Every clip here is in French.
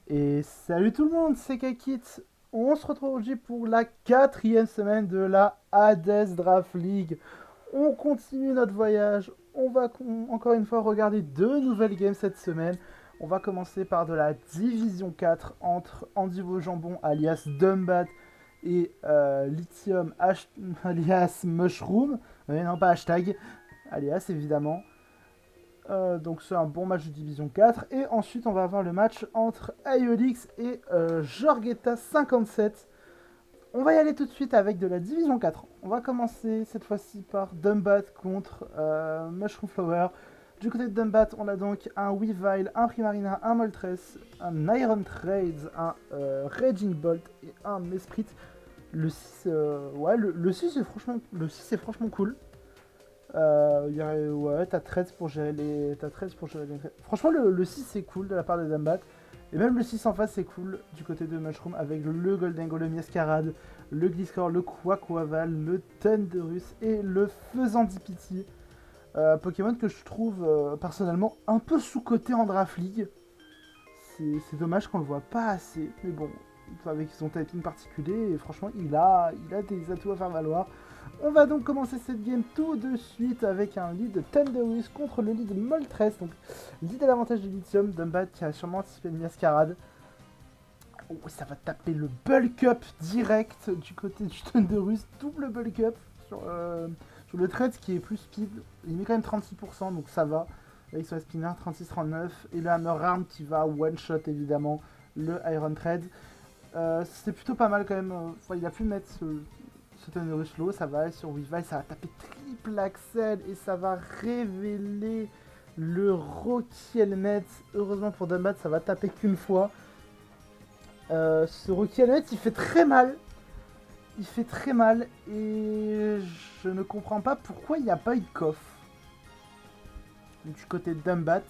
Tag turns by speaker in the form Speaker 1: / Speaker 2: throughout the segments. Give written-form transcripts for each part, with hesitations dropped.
Speaker 1: Et salut tout le monde, c'est Kakit. On se retrouve aujourd'hui pour la quatrième semaine de la Hades Draft League. On continue notre voyage. On va encore une fois regarder deux nouvelles games cette semaine. On va commencer par de la Division 4 entre Andy Jambon alias Dumbat et Lithium alias Mushroom. Non, pas hashtag, alias évidemment. Donc c'est un bon match de Division 4. Et ensuite, on va avoir le match entre Iolix et Jorgetta 57. On va y aller tout de suite avec de la Division 4. On va commencer cette fois-ci par Dumbat contre Mushroom Flower. Du côté de Dumbat, on a donc un Weavile, un Primarina, un Moltres, un Iron Trades, un Raging Bolt et un Mesprit. Le 6, ouais, le 6 est franchement cool. Ouais, t'as 13 pour gérer les. T'as 13 pour gérer les. Franchement, le 6 c'est cool de la part de Dambat. Et même le 6 en face c'est cool du côté de Mushroom avec le Goldengo, le Miascarade, le Gliscor, le Quaquaval, le Thunderus et le Faisandipity. Pokémon que je trouve personnellement un peu sous-coté en Draft League. C'est dommage qu'on le voit pas assez. Mais bon, avec son typing particulier, et franchement, il a des atouts à faire valoir. On va donc commencer cette game tout de suite avec un lead de Thunderous contre le lead de Moltres. Donc, lead à l'avantage de Lithium, Dumbat qui a sûrement anticipé une mascarade. Oh, ça va taper le bulk up direct du côté du Thunderous. Double bulk up sur le trade qui est plus speed. Il met quand même 36%, donc ça va. Avec son spinner 36-39. Et le Hammer Arm qui va one shot évidemment le Iron Trade. C'est plutôt pas mal quand même. Enfin, il a pu mettre ce Thunderous low, ça va aller sur Weavile, ça va taper triple axel et ça va révéler le Rocky Helmet. Heureusement pour Dumbat, ça va taper qu'une fois. Ce Rocky Helmet, il fait très mal. Il fait très mal et je ne comprends pas pourquoi il n'y a pas eu de coffre du côté de Dumbat.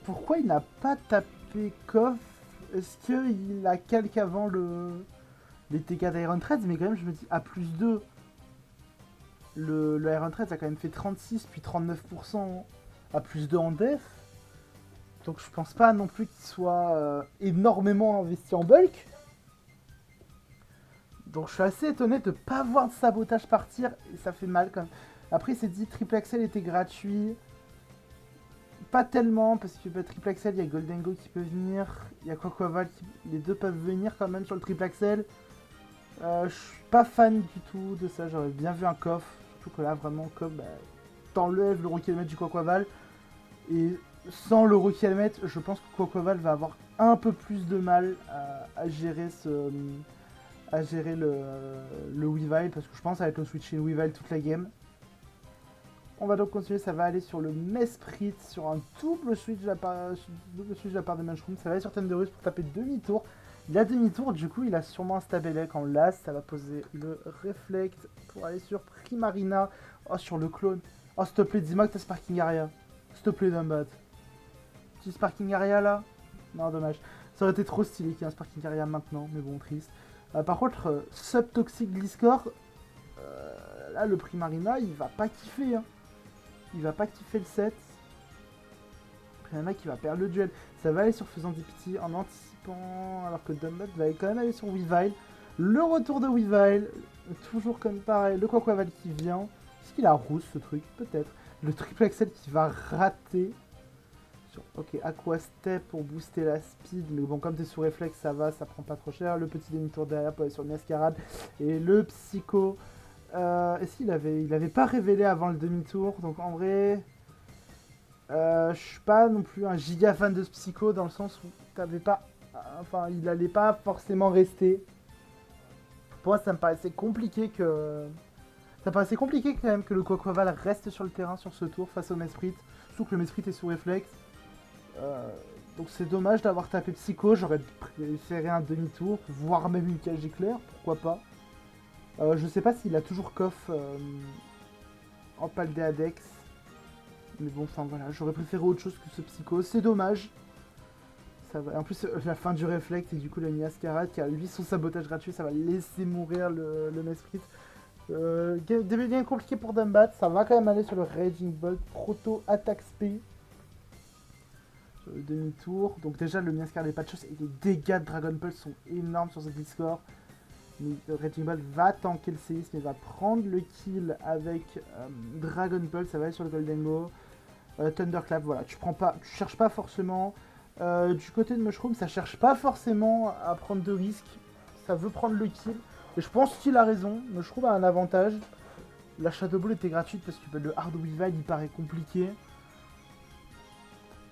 Speaker 1: Pourquoi il n'a pas tapé coffre? Est-ce qu'il a calque avant les TK d'Iron Trades? Mais quand même, je me dis, à plus 2, le Iron Trades a quand même fait 36 puis 39% à plus 2 en def. Donc je pense pas non plus qu'il soit énormément investi en bulk. Donc je suis assez étonné de ne pas voir de sabotage partir et ça fait mal quand même. Après, il s'est dit triple axel était gratuit. Pas tellement, parce que triple axel, il y a Goldengo qui peut venir, il y a Quaquaval, les deux peuvent venir quand même sur le triple axel. Je suis pas fan du tout de ça, j'aurais bien vu un coffre, surtout que là vraiment coffre, t'enlèves le Rookie Helmet du Quaquaval, et sans le Rookie Helmet, je pense que Quaquaval va avoir un peu plus de mal à gérer le Weavile, parce que je pense que ça va être le switch in Weavile toute la game. On va donc continuer, ça va aller sur le Mesprit, sur un double switch de la part de Mushroom. Ça va aller sur Thunderous pour taper demi-tour. Il a demi-tour, du coup il a sûrement un Stabelec en last. Ça va poser le Reflect pour aller sur Primarina. Oh, sur le clone. Oh, s'il te plaît, dis-moi que t'as Sparking Area. S'il te plaît, Dumbat. Tu Sparking Area là? Non, dommage. Ça aurait été trop stylé qu'il y ait un Sparking Area maintenant, mais bon, triste. Par contre, Subtoxic Gliscor, là le Primarina il va pas kiffer, hein. Il va pas kiffer le set. Il y en a qui va perdre le duel. Ça va aller sur Faisant des Pity en anticipant, alors que Dumbat va quand même aller sur Weavile. Le retour de Weavile, toujours comme pareil. Le Quaquaval qui vient. Est-ce qu'il a rousse ce truc? Peut-être. Le triple axel qui va rater. Ok, Aqua Step pour booster la speed. Mais bon, comme t'es sous réflexe, ça va, ça prend pas trop cher. Le petit demi-tour derrière pour aller sur le Mascarade. Et le Psycho. Est-ce qu'il avait pas révélé avant le demi-tour? Donc en vrai, je suis pas non plus un giga fan de ce Psycho dans le sens où t'avais pas, enfin, il allait pas forcément rester. Pour moi, ça me paraissait compliqué quand même que le Quaquaval reste sur le terrain sur ce tour face au Mesprit. Surtout que le Mesprit est sous réflexe. Donc c'est dommage d'avoir tapé Psycho. J'aurais préféré un demi-tour, voire même une cage éclair, pourquoi pas. Je sais pas s'il a toujours coff en Paldéadex. Mais bon, enfin voilà, j'aurais préféré autre chose que ce Psycho. C'est dommage. Ça va. En plus, la fin du réflexe et du coup la Miascarade qui a lui son sabotage gratuit, ça va laisser mourir le Mesprit. Début bien compliqué pour Dumbat. Ça va quand même aller sur le Raging Bolt Proto Attack Speed. sur le demi-tour. Donc déjà, le Miascar des Patchos et les dégâts de Dragon Pulse sont énormes sur ce Discord. Raging Ball va tanker le séisme et va prendre le kill avec Dragon Pulse. Ça va aller sur le Golden Go. Thunderclap, voilà, tu cherches pas forcément. Du côté de Mushroom, ça cherche pas forcément à prendre de risques. Ça veut prendre le kill. Et je pense qu'il a raison. Mushroom a un avantage. La Shadow Ball était gratuite parce que le Hard Weavile il paraît compliqué.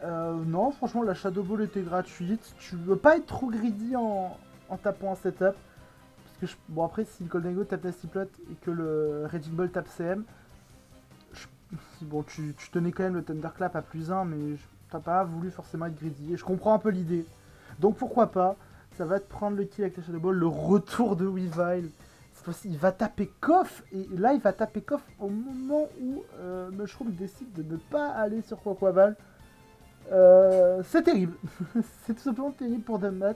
Speaker 1: Non, franchement, la Shadow Ball était gratuite. Tu veux pas être trop greedy en tapant un setup. Parce que bon, après, si le Golden Go tape la Ciplot et que le Raging Ball tape CM, bon, tu tenais quand même le Thunderclap à +1, mais t'as pas voulu forcément être greedy. Et je comprends un peu l'idée. Donc pourquoi pas. Ça va te prendre le kill avec la Shadow Ball. Le retour de Weavile. Cette fois-ci, il va taper Koff. Et là, il va taper Koff au moment où Mushroom décide de ne pas aller sur Quaquaval. C'est terrible. C'est tout simplement terrible pour Dumbat.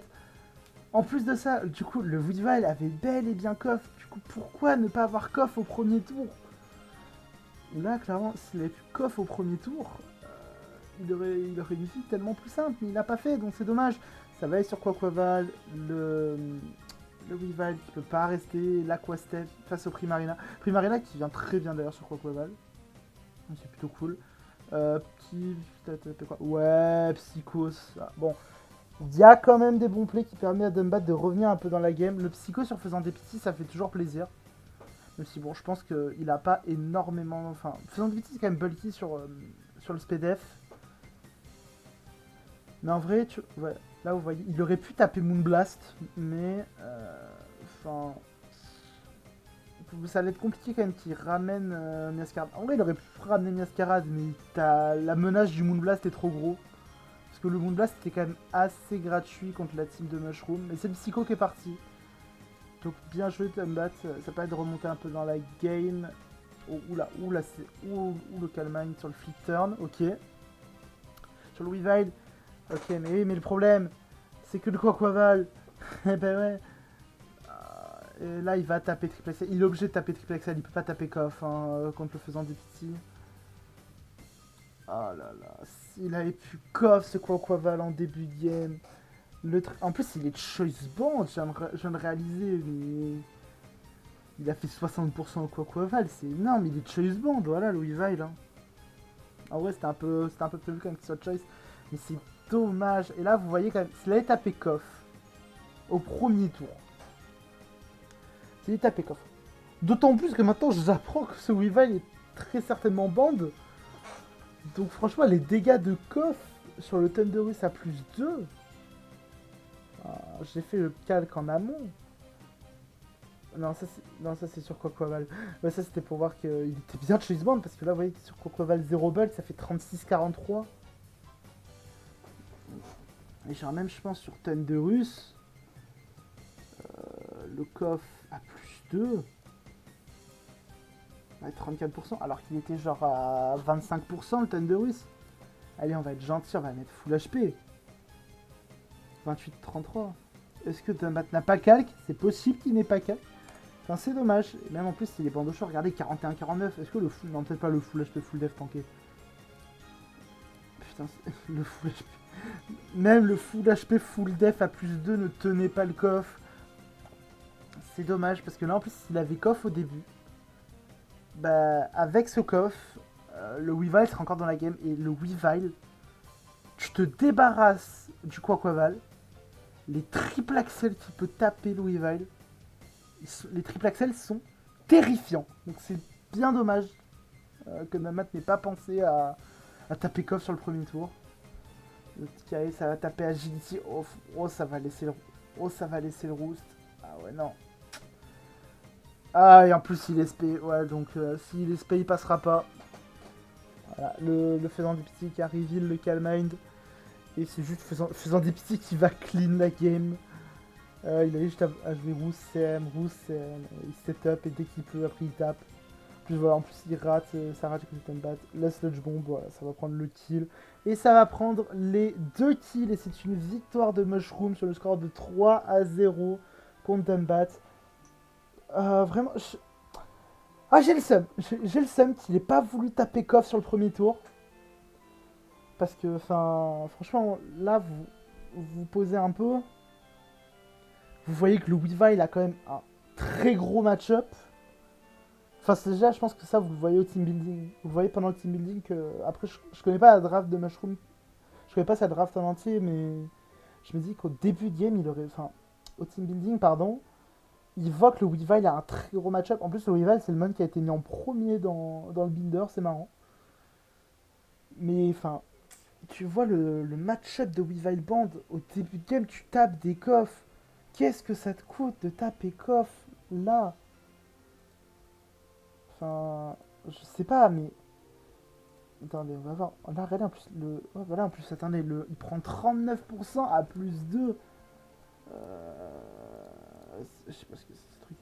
Speaker 1: En plus de ça, du coup, le Weavile avait bel et bien Koff. Du coup, pourquoi ne pas avoir Koff au premier tour? Là, clairement, s'il avait pu Koff au premier tour, il aurait une vie tellement plus simple, mais il l'a pas fait, donc c'est dommage. Ça va aller sur Quaquaval, le Weavile qui peut pas rester, l'Aquastep face au Primarina. Primarina qui vient très bien d'ailleurs sur Quaquaval. C'est plutôt cool. Quoi ouais, Psychos. Bon, il y a quand même des bons plays qui permettent à Dumbat de revenir un peu dans la game. Le Psycho sur faisant des petits, ça fait toujours plaisir. Même si bon, je pense qu'il a pas énormément... Enfin, faisant des petits, c'est quand même bulky sur le SPDF. Mais en vrai, ouais, là vous voyez, il aurait pu taper Moonblast, mais... Enfin... ça allait être compliqué quand même qu'il ramène Miascarade. En vrai, il aurait pu ramener Miascarade, mais la menace du Moonblast est trop gros. Parce que le Moonblast était quand même assez gratuit contre la team de Mushroom. Mais c'est le Psycho qui est parti. Donc bien joué Dumbat, ça permet de remonter un peu dans la game. Oula, c'est le Calmine sur le flip turn, ok. Sur le Weavile, ok, mais oui, mais le problème, c'est que le Quaquaval, eh ben ouais. Et là, il va taper triple axel. Il est obligé de taper triple axel. Il peut pas taper Koff contre le faisant des petits. Oh là là. S'il avait pu Koff ce Quaquaval en début de game. En plus, il est choice band. Je viens de réaliser. Mais... il a fait 60% au Quaquaval. C'est énorme. Il est choice band. Voilà, le Weavile. Hein. En vrai, c'était un peu prévu quand même qu'il soit choice. Mais c'est dommage. Et là, vous voyez quand même. S'il avait tapé Koff au premier tour. Il est tapé Koff. D'autant plus que maintenant j'apprends que ce Weavile est très certainement bande. Donc franchement les dégâts de Koff sur le Thunderus à +2. J'ai fait le calque en amont. Non ça c'est sur Quaquaval. Ouais, ça c'était pour voir qu'il était bien de choice band parce que là vous voyez que sur Quaquaval 0 bulk ça fait 36-43. Et genre même je pense sur Thunderus le Koff à +2. Ouais, 34%, alors qu'il était genre à 25% le Thunderus. Allez, on va être gentil, on va mettre full HP. 28-33. Est-ce que Dumbat n'a pas calque? C'est possible qu'il n'ait pas calque. Enfin, c'est dommage. Et même en plus, il est bandocho. Regardez, 41-49. Est-ce que le full... Non, peut-être pas le full HP, full def tanké. Putain, le full HP... Même le full HP, full def à +2 ne tenait pas le coffre. C'est dommage, parce que là, en plus, il avait coffre au début. Bah, avec ce coffre, le Weavile sera encore dans la game. Et le Weavile, tu te débarrasses du Quaquaval. Les triple axels qui peut taper le Weavile, les triple axels sont terrifiants. Donc c'est bien dommage que Namat n'ait pas pensé à taper coffre sur le premier tour. Le petit ça va taper Agility. Oh, ça va laisser le roost. Ah ouais, non. Ah, et en plus, il est SP. Ouais, donc s'il est SP, il passera pas. Voilà, le faisant des petits qui a reveal le Calmind. Et c'est juste faisant des petits qui va clean la game. Il avait juste à jouer Roussem, il set up et dès qu'il peut, après il tape. Plus voilà, en plus il rate, ça rate avec le Dumbat. La sludge bomb, voilà, ça va prendre le kill. Et ça va prendre les 2 kills. Et c'est une victoire de Mushroom sur le score de 3-0 contre Dumbat. Vraiment, j'ai le seum. J'ai le seum qu'il n'ait pas voulu taper Koff sur le premier tour. Parce que, enfin, franchement, là, vous posez un peu. Vous voyez que le Weavile a quand même un très gros match-up. Enfin, déjà, je pense que ça, vous le voyez au team building. Vous voyez pendant le team building que. Après, je connais pas la draft de Mushroom. Je connais pas sa draft en entier, mais je me dis qu'au début de game, il aurait. Enfin, au team building, pardon, il voit que le Weavile a un très gros match-up. En plus, le Weavile, c'est le mon qui a été mis en premier dans le binder, c'est marrant. Mais enfin, tu vois le match-up de Weavile Band au début de game, tu tapes des coffres. Qu'est-ce que ça te coûte de taper coffre là? Enfin, je sais pas, mais. Attendez, on va voir. Là, regardez en plus, oh, voilà, en plus, attendez, il prend 39% à plus 2. Je sais pas ce que c'est ce truc.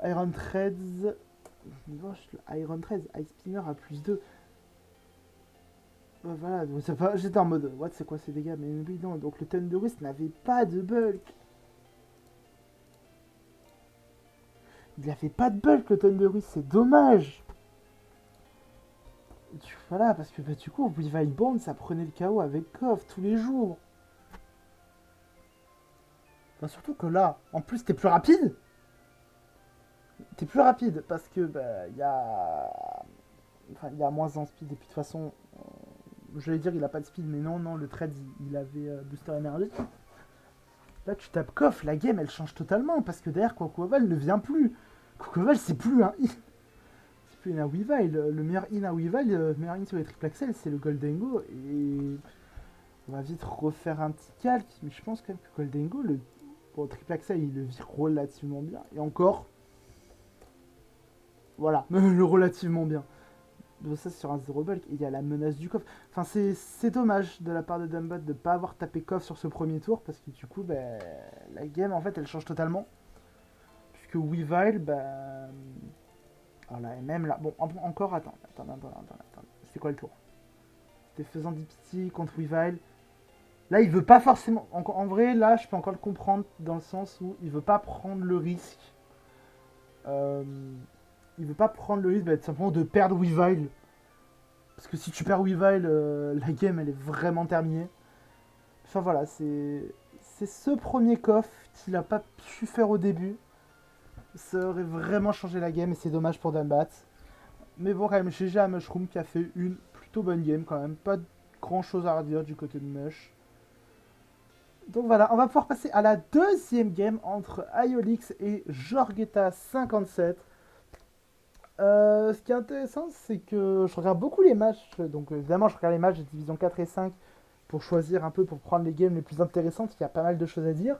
Speaker 1: Iron Threads. Vache, le Iron Threads, Ice Spinner à plus 2. Voilà, j'étais en mode, what, c'est quoi ces dégâts? Mais oui, non, donc le Thunderous n'avait pas de bulk. Il avait pas de bulk le Thunderous, c'est dommage. Voilà, parce que bah, du coup, Weavile Bond, ça prenait le KO avec Koff tous les jours. Enfin, surtout que là, en plus, t'es plus rapide. T'es plus rapide parce que bah, il y a. Enfin, il y a moins en speed. Et puis de toute façon, j'allais dire il a pas de speed, mais non, non, le trade il avait booster énergie. Là, tu tapes Koff, la game elle change totalement parce que derrière, Quaquaval ne vient plus. Quaquaval, c'est plus un in. C'est plus un Weavile. Le meilleur in à Weavile, le meilleur in sur les triple axel, c'est le Goldengo. Et on va vite refaire un petit calque, mais je pense quand même que Goldengo, bon, triple axel, il le vit relativement bien. Et encore, voilà, le relativement bien. Donc ça, c'est sur un 0 bulk. Il y a la menace du coffre. Enfin, c'est dommage de la part de Dumbot de ne pas avoir tapé coffre sur ce premier tour, parce que du coup, ben, la game, en fait, elle change totalement. Puisque Weavile, ben... Alors là, et même là... Bon, encore, attends. C'était quoi le tour? C'était faisant Dipsy contre Weavile. Là, il veut pas forcément... En vrai, là, je peux encore le comprendre, dans le sens où il veut pas prendre le risque. Il veut pas prendre le risque, tout simplement, de perdre Weavile. Parce que si tu perds Weavile, la game, elle est vraiment terminée. Enfin, voilà, c'est ce premier coff qu'il a pas su faire au début. Ça aurait vraiment changé la game et c'est dommage pour Dumbat. Mais bon, quand même, GG à Mushroom qui a fait une plutôt bonne game quand même. Pas grand chose à redire du côté de Mush. Donc voilà, on va pouvoir passer à la deuxième game entre Iolix et Jorgetta 57. Ce qui est intéressant, c'est que je regarde beaucoup les matchs. Donc évidemment, je regarde les matchs de division 4 et 5 pour choisir un peu, pour prendre les games les plus intéressantes. Il y a pas mal de choses à dire.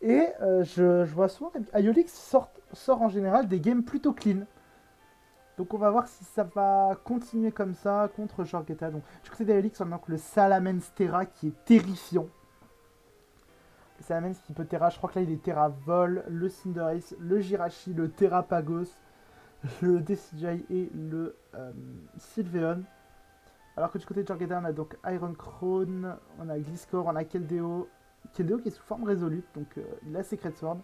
Speaker 1: Et je vois souvent qu'Iolix sort en général des games plutôt clean. Donc on va voir si ça va continuer comme ça contre Jorgetta. Donc du côté d'Iolix, on a donc le Salamence Terra qui est terrifiant. Le Salamence qui peut Terra, je crois que là il est Terra Vol, le Cinderace, le Jirachi, le Terra Pagos, le DCJ et le Sylveon. Alors que du côté de Jorgetta, on a donc Iron Crown, on a Gliscor, on a Keldeo. Keldeo qui est sous forme résolute, donc il a Secret Sword.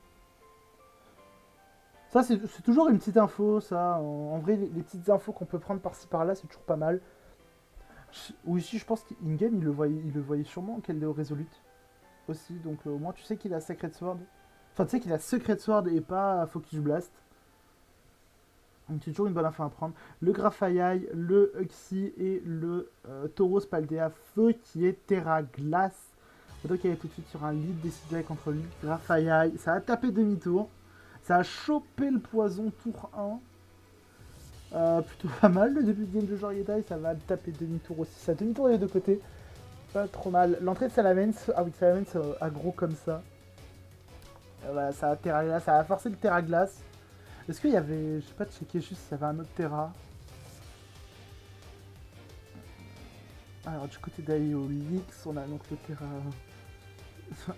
Speaker 1: Ça, c'est toujours une petite info, ça. En vrai, les petites infos qu'on peut prendre par-ci par-là, c'est toujours pas mal. Ou ici, je pense qu'in-game, il le voyait sûrement Keldeo résolute aussi. Donc au moins, tu sais qu'il a Secret Sword. Enfin, tu sais qu'il a Secret Sword et pas Focus Blast. Donc c'est toujours une bonne info à prendre. Le Grafaiai, le Uxie et le Tauros Paldea Feu qui est Terra Glace. Donc il est tout de suite sur un lead décidé contre le Grafaiai. Ça a tapé demi-tour. Ça a chopé le poison tour 1. Plutôt pas mal le début de game de Jorgetta et ça va taper demi-tour aussi. Ça demi-tour des deux côtés. Pas trop mal. L'entrée de Salamence. Ah oui, Salamence aggro comme ça. Voilà, ça a forcé le Terra Glace. Est-ce qu'il y avait... Je sais pas checker juste s'il y avait un autre Terra. Alors du côté d'Iolix, on a donc le Terra...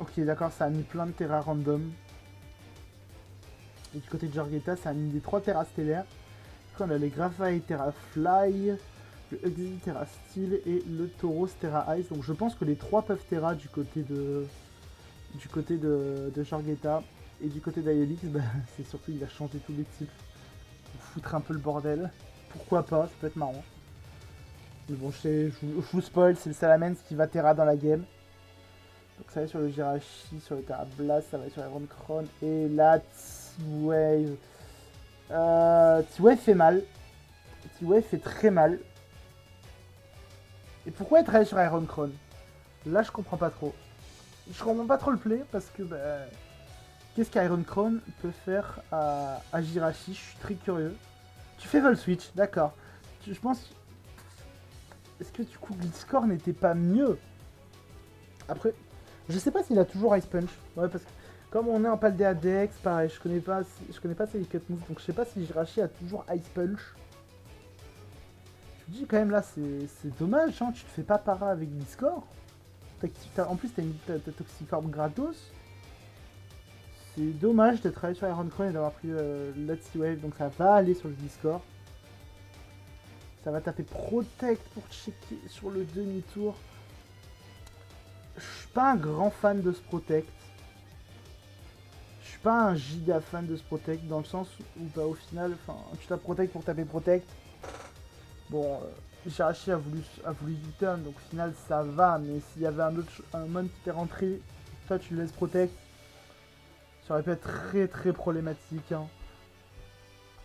Speaker 1: Ok d'accord, ça a mis plein de Terra random. Et du côté de Jorgetta, ça a mis des 3 Terra stellaires. Donc on a les Graphite Terra Fly, le Uxie Terra Steel et le Tauros Terra Ice. Donc je pense que les 3 peuvent Terra du côté de Jorgetta. Et du côté d'Iolix, bah, c'est surtout il a changé tous les types. Pour foutre un peu le bordel. Pourquoi pas, ça peut être marrant. Mais bon, je vous spoil, c'est le Salamence qui va Terra dans la game. Donc ça va sur le Jirachi, sur le Terra Blast, ça va sur Iron Crown. Et là, T-Wave. T-Wave fait mal. T-Wave fait très mal. Et pourquoi être allé sur Iron Crown? Là, je comprends pas trop. Je comprends pas trop le play parce que qu'est-ce qu'Iron Crown peut faire à Jirachi? Je suis très curieux. Tu fais vol switch, d'accord. Je pense. Est-ce que du coup Blitzcore n'était pas mieux? Après, je sais pas s'il a toujours Ice Punch. Ouais, parce que comme on est en Paldea DX, pareil, je connais pas ses cut moves, donc je sais pas si Jirachi a toujours Ice Punch. Je me dis quand même là, c'est dommage, hein, tu te fais pas para avec Blitzcore. En plus, t'as Toxicorp gratos. C'est dommage d'être allé sur Iron Crown et d'avoir pris Let's Wave, donc ça va aller sur le Discord. Ça va taper Protect pour checker sur le demi-tour. Je suis pas un grand fan de ce Protect. Je suis pas un giga fan de ce Protect dans le sens où bah, au final, tu tapes Protect pour taper Protect. Bon, Jirachi a voulu du turn, donc au final ça va, mais s'il y avait un mon qui t'est rentré, toi tu le laisses Protect, ça aurait pu être très très problématique. Hein.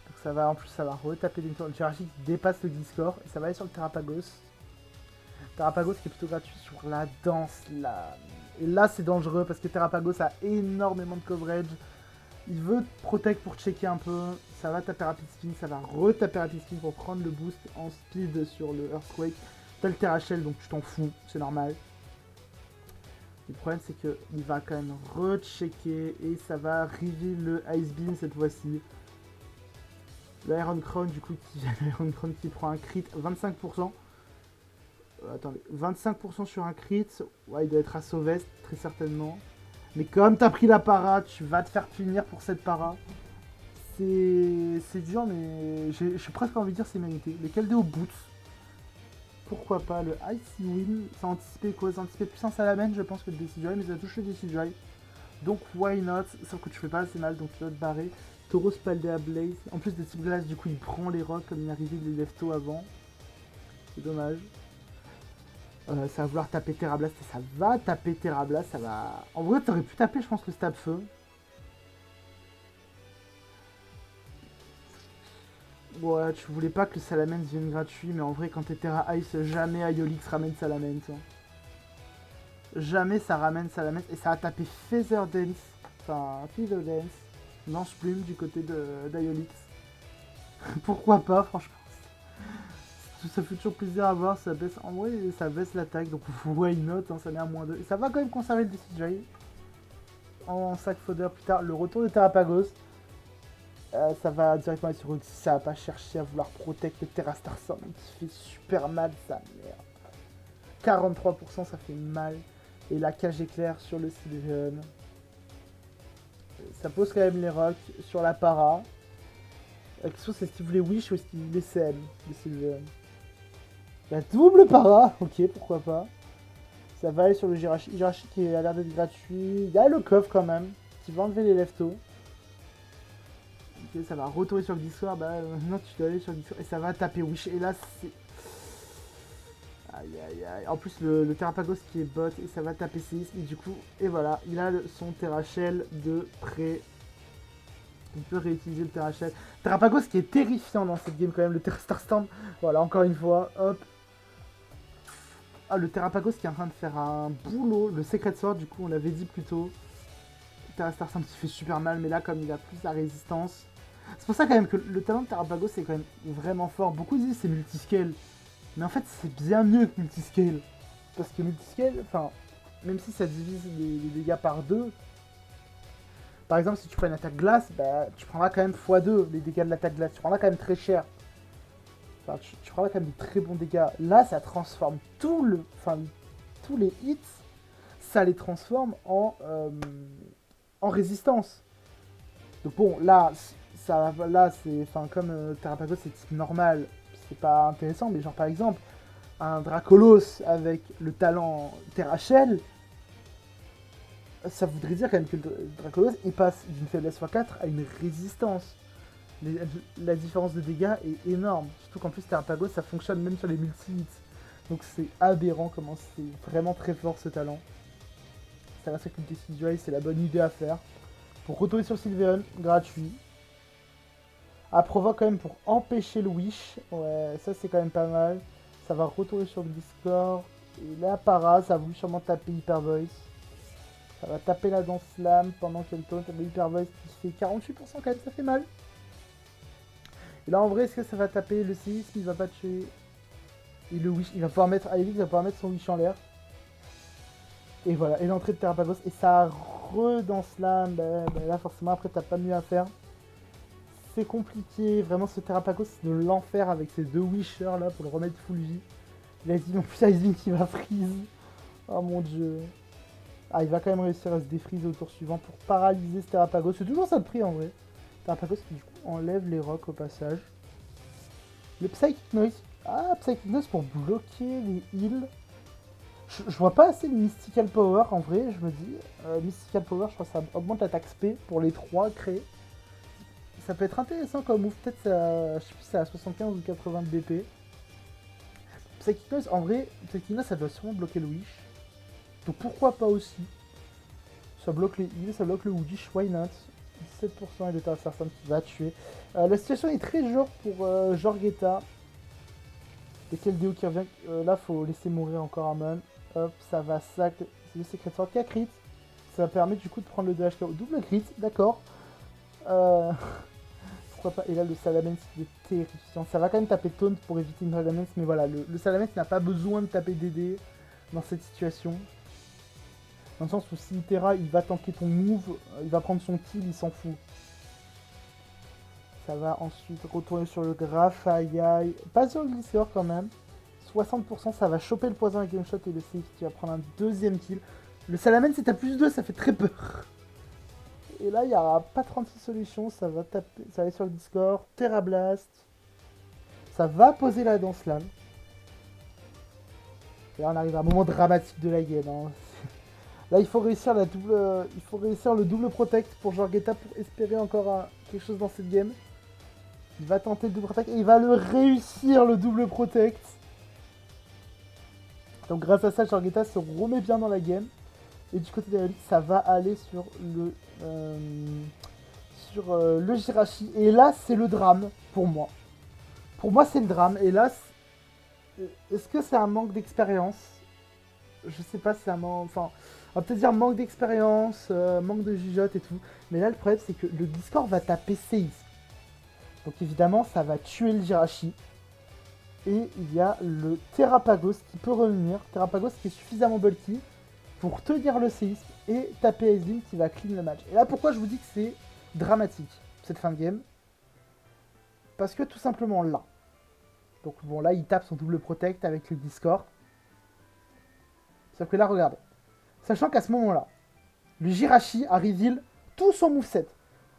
Speaker 1: Donc ça va, en plus ça va retaper des tours. Jirachi qui dépasse le Gliscor, et ça va aller sur le Terrapagos. Terrapagos qui est plutôt gratuit sur la danse là. Et là c'est dangereux parce que Terrapagos a énormément de coverage. Il veut protect pour checker un peu. Ça va taper Rapid Spin, ça va retaper Rapid Spin pour prendre le boost en speed sur le Earthquake. T'as le Terra Shell donc tu t'en fous, c'est normal. Le problème c'est qu'il va quand même rechecker et ça va reveal le Ice Beam cette fois-ci. L'Iron Crown du coup qui prend un crit 25%. Attendez, 25% sur un crit. Ouais, il doit être à Sauvest, très certainement. Mais comme t'as pris la para, tu vas te faire punir pour cette para. C'est dur, mais j'ai presque envie de dire c'est mérité. Le Keldeo Boots. Pourquoi pas le Icy Wind. Ça anticipait quoi? Ça anticipait plus un Salamence, je pense, que le Decidueye, mais ça touche le Decidueye. Donc, why not? Sauf que tu fais pas assez mal, donc tu dois te barrer. Tauros Paldea Blaze. En plus de type glace, du coup, il prend les rocks comme il arrivait les leftos avant. C'est dommage. Ça va vouloir taper Terra Blast et ça va taper Terra Blast. Ça va. En vrai, t'aurais pu taper, je pense, le Stab Feu. Ouais, tu voulais pas que le Salamence vienne gratuit, mais en vrai, quand t'es Terra Ice, jamais Iolix ramène Salamence. Hein. Jamais ça ramène Salamence. Et ça a tapé Feather Dance. Enfin, Feather Dance. Lance Plume du côté d'Iolix. Pourquoi pas, franchement. Ça fait toujours plaisir à voir, ça baisse en vrai, ça baisse l'attaque, donc why not, hein, ça met à moins 2. Et ça va quand même conserver le Decidueye en sac fodder plus tard. Le retour de Terrapagos, ça va directement aller sur Roxy, ça va pas chercher à vouloir protect le Terra Star Sand qui fait super mal, sa merde. 43%, ça fait mal. Et la cage éclair sur le Sylveon. Ça pose quand même les rocks sur la para. La question c'est est-ce qu'il voulait Wish ou est-ce qu'il voulait CM, le Sylveon. La double para, ok, pourquoi pas. Ça va aller sur le Jirachi. Jirachi qui a l'air d'être gratuit. Il y a le coffre quand même, qui va enlever les leftos. Ok, ça va retourner sur le Discord. Bah non, tu dois aller sur le Discord. Et ça va taper Wish. Et là, c'est... Aïe aïe aïe. En plus, le Terrapagos qui est bot. Et ça va taper Séisme. Et du coup, et voilà, il a son Terra Shell de près. Il peut réutiliser le Terra Shell. Terrapagos qui est terrifiant dans cette game quand même. Le Terra Star Stand. Voilà, encore une fois. Hop. Ah, le Terrapagos qui est en train de faire un boulot. Le Secret Sword, du coup, on l'avait dit plus tôt. Le Terra Star Stand qui fait super mal, mais là, comme il a plus la résistance. C'est pour ça, quand même, que le talent de Terrapagos est quand même vraiment fort. Beaucoup disent c'est multiscale. Mais en fait, c'est bien mieux que multiscale. Parce que multiscale, enfin, même si ça divise les dégâts par 2. Par exemple, si tu prends une attaque glace, bah, tu prendras quand même x2 les dégâts de l'attaque glace. Tu prendras quand même très cher. Enfin, tu prendras quand même de très bons dégâts. Là, ça transforme tous les hits, ça les transforme en résistance. Donc bon, là, c'est, comme Terrapagos c'est type normal, c'est pas intéressant. Mais genre par exemple, un Dracolos avec le talent Terra Shell, ça voudrait dire quand même que le Dracolos il passe d'une faiblesse x4 à une résistance. La différence de dégâts est énorme. Surtout qu'en plus Terrapagos ça fonctionne même sur les multi-hits. Donc c'est aberrant comment c'est vraiment très fort ce talent. Ça reste avec une Decidueye, c'est la bonne idée à faire. Pour retourner sur Sylveon, gratuit. À provoque quand même pour empêcher le Wish. Ouais, ça c'est quand même pas mal. Ça va retourner sur le Discord. Et là, para, ça a voulu sûrement taper Hyper Voice. Ça va taper la danse slam pendant qu'elle taunt. Hyper Voice qui fait 48% quand même, ça fait mal. Et là en vrai, est-ce que ça va taper le séisme? Il va pas tuer. Et le Wish, il va pouvoir mettre. Aelix va pouvoir mettre son Wish en l'air. Et voilà, et l'entrée de Terrapagos. Et ça redance slam. Là forcément après t'as pas mieux à faire. C'est compliqué, vraiment ce Terrapagos c'est de l'enfer avec ces deux Wishers là pour le remettre full vie. Vas-y, en plus Izing qui va freeze. Oh mon dieu. Ah, il va quand même réussir à se défreeze au tour suivant pour paralyser ce Terrapagos. C'est toujours ça de prix en vrai. Terrapagos qui du coup enlève les rocs au passage. Le Psychic Noise. Ah, Psychic Noise pour bloquer les heals. Je vois pas assez le Mystical Power en vrai, je me dis. Mystical Power, je crois que ça augmente l'attaque SP pour les 3 créés. Ça peut être intéressant comme move, peut-être ça, je sais plus si c'est à 75 ou 80 de BP. Psychic Noise, en vrai, Psychic Noise ça doit sûrement bloquer le Wish. Donc pourquoi pas aussi. Ça bloque les heals, ça bloque le Wish, why not. 17% et l'état assassin qui va tuer. La situation est très dure pour Jorgetta. Et quel déo qui revient. Là, faut laisser mourir encore Amon. Hop, ça va sac. C'est le Secret Sword qui a crit. Ça va permettre du coup de prendre le DHK au double crit, d'accord. Pourquoi pas. Et là, le Salamence qui est terrifiant. Ça va quand même taper Taunt pour éviter une Dragonlance, mais voilà, le Salamence n'a pas besoin de taper DD dans cette situation. Dans le sens où si Terra il va tanker ton move, il va prendre son kill, il s'en fout. Ça va ensuite retourner sur le Grafaiai. Pas sur le Gliscor quand même. 60%, ça va choper le poison avec Game Shot et le Safe qui va prendre un deuxième kill. Le Salamence c'est à plus 2, ça fait très peur. Et là, il n'y aura pas 36 solutions. Ça va taper, ça va aller sur le Discord. Terra Blast. Ça va poser la danse lame. Et là, on arrive à un moment dramatique de la game. Hein. Là, il faut réussir le double protect pour Jorgetta pour espérer encore quelque chose dans cette game. Il va tenter le double protect et il va le réussir, le double protect. Donc grâce à ça, Jorgetta se remet bien dans la game. Et du côté d'Aelix, ça va aller sur le Jirachi. Et là, c'est le drame pour moi. Pour moi, c'est le drame. Et là, est-ce que c'est un manque d'expérience? Je sais pas si c'est un manque... Enfin, on va peut-être dire manque d'expérience, manque de jugeote et tout. Mais là, le problème, c'est que le Discord va taper Séisme. Donc évidemment, ça va tuer le Jirachi. Et il y a le Terrapagos qui peut revenir. Terrapagos qui est suffisamment bulky pour tenir le séisme et taper Aizling qui va clean le match. Et là, pourquoi je vous dis que c'est dramatique, cette fin de game? Parce que tout simplement là. Donc bon, là, il tape son double protect avec le Discord. Sauf que là, regardez. Sachant qu'à ce moment-là, le Jirachi a reveal tout son moveset.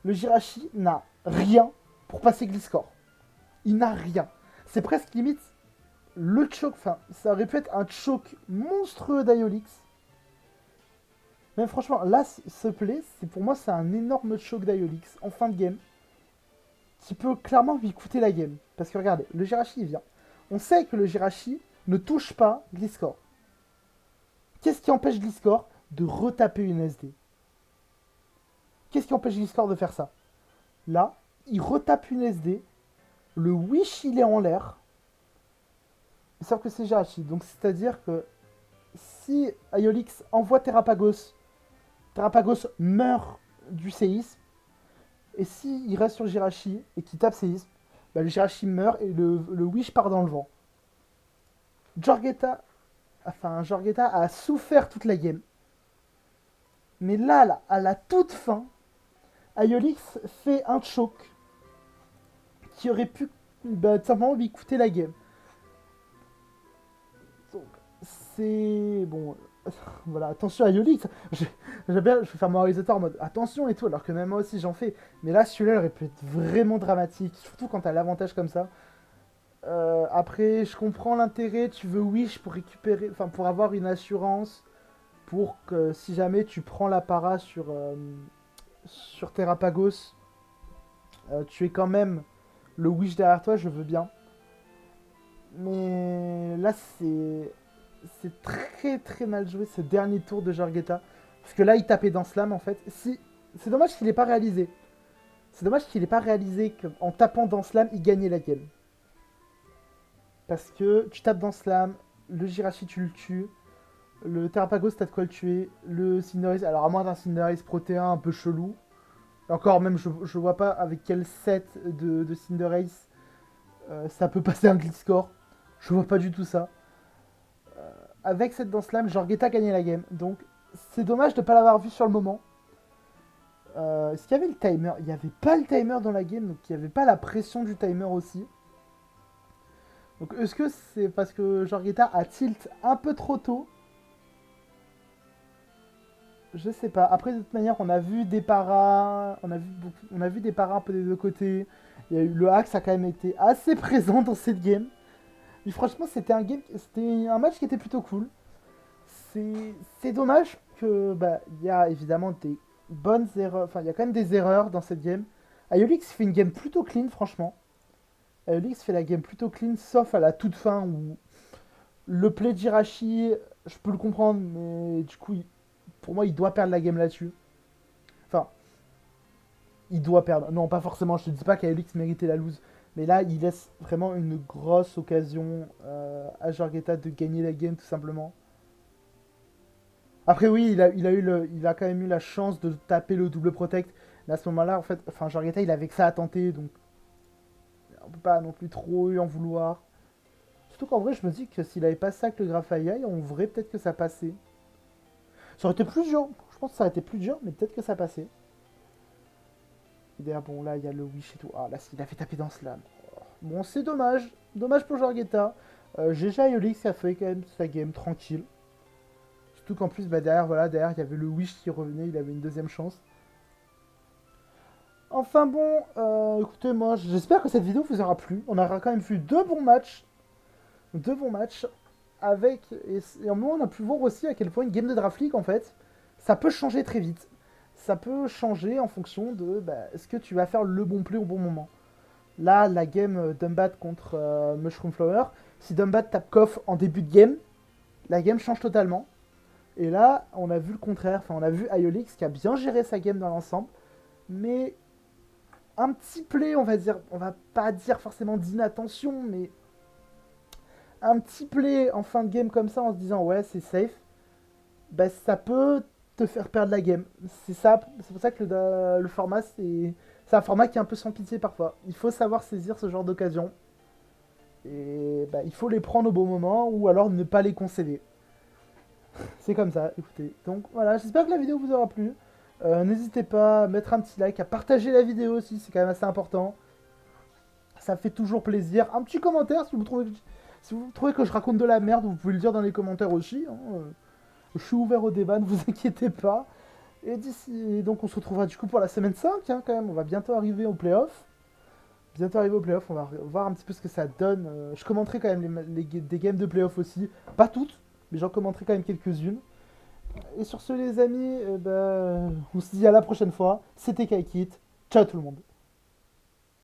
Speaker 1: Le Jirachi n'a rien pour passer Gliscor. Il n'a rien. C'est presque limite le choke. Enfin, ça aurait pu être un choke monstrueux d'Aeolix. Même franchement, là, ce play, pour moi, c'est un énorme choke d'Aeolix en fin de game. Qui peut clairement lui coûter la game. Parce que regardez, le Jirachi, il vient. On sait que le Jirachi ne touche pas Gliscor. Qu'est-ce qui empêche Gliscor de retaper une SD? Qu'est-ce qui empêche Gliscor de faire ça? Là, il retape une SD. Le Wish, il est en l'air. Sauf que c'est Jirachi. Donc, c'est-à-dire que si Aeolix envoie Terrapagos, Terrapagos meurt du séisme. Et s'il reste sur le Jirachi et qu'il tape séisme, bah, le Jirachi meurt et le Wish part dans le vent. Jorgetta a souffert toute la game. Mais là, à la toute fin, Aeolix fait un choke qui aurait pu simplement lui coûter la game. Donc, c'est... Bon... Voilà, attention à Aeolix. Je vais faire mon réalisateur en mode attention et tout, alors que même moi aussi j'en fais. Mais là, celui-là aurait pu être vraiment dramatique, surtout quand t'as l'avantage comme ça. Après, je comprends l'intérêt, tu veux Wish pour récupérer, enfin pour avoir une assurance, pour que si jamais tu prends la para sur Terrapagos, tu aies quand même le Wish derrière toi, je veux bien. Mais là, c'est très très mal joué ce dernier tour de Jorgetta. Parce que là, il tapait dans Slam en fait. Si, c'est dommage qu'il n'ait pas réalisé. C'est dommage qu'il n'ait pas réalisé qu'en tapant dans Slam, il gagnait la game. Parce que tu tapes dans Slam, le Jirachi tu le tues, le Terrapagos t'as de quoi le tuer, le Cinderace, alors à moins d'un Cinderace protéin un peu chelou. Et encore même, je vois pas avec quel set de Cinderace ça peut passer un glitch score. Je vois pas du tout ça. Avec cette dans Slam, Jorgetta gagnait la game. Donc c'est dommage de ne pas l'avoir vu sur le moment. Est-ce qu'il y avait le timer? Il n'y avait pas le timer dans la game, donc il n'y avait pas la pression du timer aussi. Donc est-ce que c'est parce que Jorgetta a tilt un peu trop tôt? Je sais pas. Après, de toute manière, on a vu des paras, on a vu des paras un peu des deux côtés. Il y a eu le Axe a quand même été assez présent dans cette game. Mais franchement, c'était un match qui était plutôt cool. C'est dommage que il y a évidemment des bonnes erreurs, enfin il y a quand même des erreurs dans cette game. Ayolix fait une game plutôt clean, franchement. Ayolix fait la game plutôt clean, sauf à la toute fin où le play de Jirachi, je peux le comprendre, mais du coup, pour moi, il doit perdre la game là-dessus. Enfin, il doit perdre. Non, pas forcément, je te dis pas qu'Ayolix méritait la lose. Mais là, il laisse vraiment une grosse occasion à Jorgetta de gagner la game, tout simplement. Après, oui, il a quand même eu la chance de taper le double protect. Mais à ce moment-là, en fait, enfin, Jorgetta, il avait que ça à tenter, donc on peut pas non plus trop lui en vouloir. Surtout qu'en vrai, je me dis que s'il avait pas ça avec le Grafaiai, en vrai, peut-être que ça passait. Ça aurait été plus dur. Je pense que ça aurait été plus dur, mais peut-être que ça passait. Et d'ailleurs, bon, là, il y a le Wish et tout. Ah, là, il a fait taper dans Slam. Bon, c'est dommage. Dommage pour Jorgetta. GG Yolix a fait quand même sa game tranquille. Surtout qu'en plus, derrière, voilà, derrière, il y avait le Wish qui revenait. Il avait une deuxième chance. Enfin bon, écoutez, moi, j'espère que cette vidéo vous aura plu. On aura quand même vu deux bons matchs. Deux bons matchs. Avec, et en moment, on a pu voir aussi à quel point une game de Draft League, en fait, ça peut changer très vite. Ça peut changer en fonction de est-ce que tu vas faire le bon play au bon moment. Là, la game Dumbat contre Mushroom Flower, si Dumbat tape Koff en début de game, la game change totalement. Et là, on a vu le contraire. Enfin, on a vu Ayolix qui a bien géré sa game dans l'ensemble. Mais un petit play, on va dire, on va pas dire forcément d'inattention, mais un petit play en fin de game comme ça en se disant ouais, c'est safe, ça peut te faire perdre la game. C'est ça, c'est pour ça que le format, c'est un format qui est un peu sans pitié parfois. Il faut savoir saisir ce genre d'occasion. Et il faut les prendre au bon moment ou alors ne pas les concéder. C'est comme ça, écoutez. Donc voilà, j'espère que la vidéo vous aura plu. N'hésitez pas à mettre un petit like, à partager la vidéo aussi, c'est quand même assez important. Ça fait toujours plaisir. Un petit commentaire si vous trouvez que je raconte de la merde, vous pouvez le dire dans les commentaires aussi. Hein. Je suis ouvert au débat, ne vous inquiétez pas. Et d'ici, donc on se retrouvera du coup pour la semaine 5, hein, quand même. On va bientôt arriver au playoff. Bientôt arriver au playoff, on va voir un petit peu ce que ça donne. Je commenterai quand même des games de playoff aussi. Pas toutes, mais j'en commenterai quand même quelques-unes. Et sur ce les amis, on se dit à la prochaine fois. C'était Kaikit. Ciao tout le monde.